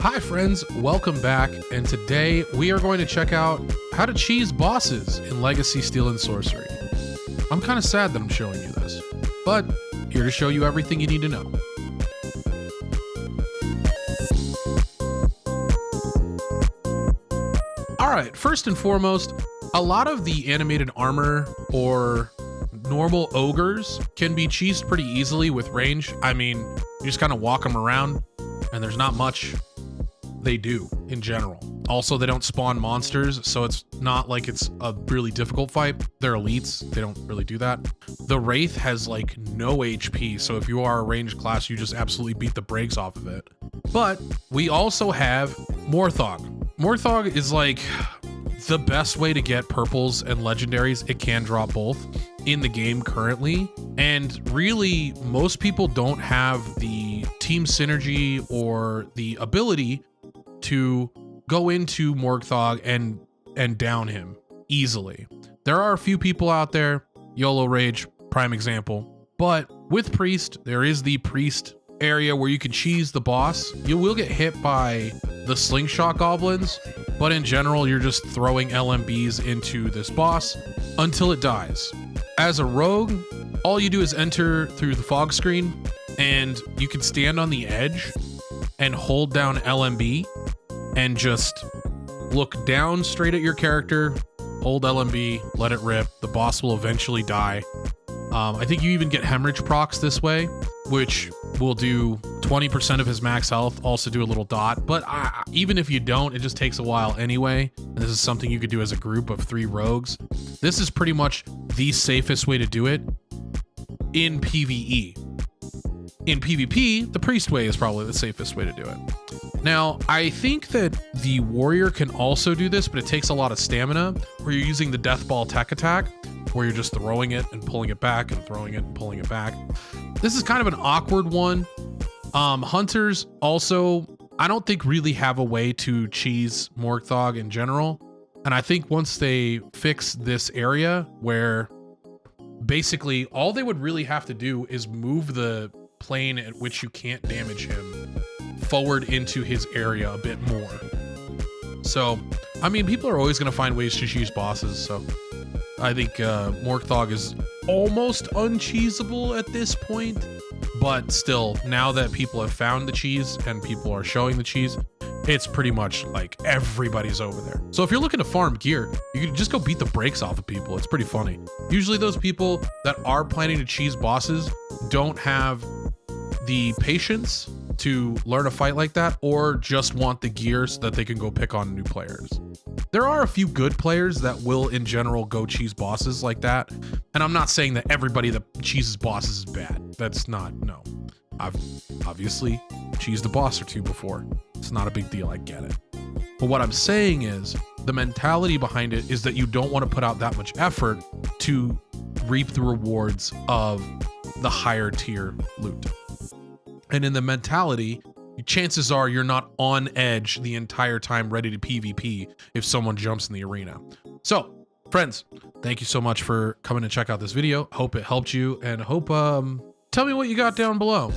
Hi friends, welcome back, and today we are going to check out how to cheese bosses in Legacy, Steel, and Sorcery. I'm kind of sad that I'm showing you this, but here to show you everything you need to know. Alright, first and foremost, a lot of the animated armor or normal ogres can be cheesed pretty easily with range. I mean, you just kind of walk them around, and there's not much they do in general. Also, they don't spawn monsters, so it's not like it's a really difficult fight. They're elites, they don't really do that. The Wraith has like no HP, so if you are a ranged class, you just absolutely beat the brakes off of it. But we also have Morthog. Morthog is like the best way to get purples and legendaries. It can drop both in the game currently, and really most people don't have the team synergy or the ability to go into Morthog and down him easily. There are a few people out there, YOLO Rage, prime example, but with Priest, there is the Priest area where you can cheese the boss. You will get hit by the slingshot goblins, but in general, you're just throwing LMBs into this boss until it dies. As a rogue, all you do is enter through the fog screen, and you can stand on the edge and hold down LMB and just look down straight at your character, hold LMB, let it rip. The boss will eventually die. I think you even get hemorrhage procs this way, which will do 20% of his max health, also do a little dot. But even if you don't, it just takes a while anyway. And this is something you could do as a group of 3 rogues. This is pretty much the safest way to do it in PvE. In PvP, the Priest way is probably the safest way to do it. Now, I think that the Warrior can also do this, but it takes a lot of stamina, where you're using the Death Ball tech attack, where you're just throwing it and pulling it back and throwing it and pulling it back. This is kind of an awkward one. Hunters also, I don't think really have a way to cheese Morthog in general. And I think once they fix this area where basically all they would really have to do is move the plane at which you can't damage him forward into his area a bit more. So, I mean, people are always going to find ways to cheese bosses, so I think Morthog is almost uncheesable at this point, but still, now that people have found the cheese and people are showing the cheese, it's pretty much like everybody's over there. So if you're looking to farm gear, you can just go beat the brakes off of people. It's pretty funny. Usually those people that are planning to cheese bosses don't have the patience to learn a fight like that, or just want the gear so that they can go pick on new players. There are a few good players that will in general go cheese bosses like that, and I'm not saying that everybody that cheeses bosses is bad. That's not, no. I've obviously cheesed a boss or two before. It's not a big deal, I get it. But what I'm saying is the mentality behind it is that you don't want to put out that much effort to reap the rewards of the higher tier loot. And in the mentality, chances are you're not on edge the entire time ready to PvP if someone jumps in the arena. So, friends, thank you so much for coming to check out this video. Hope it helped you, and hope, tell me what you got down below.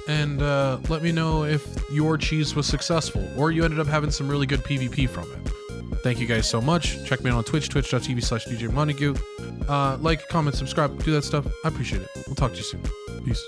And let me know if your cheese was successful, or you ended up having some really good PvP from it. Thank you guys so much. Check me out on Twitch, twitch.tv/DJ Montague. Like, comment, subscribe, do that stuff. I appreciate it. We'll talk to you soon. Peace.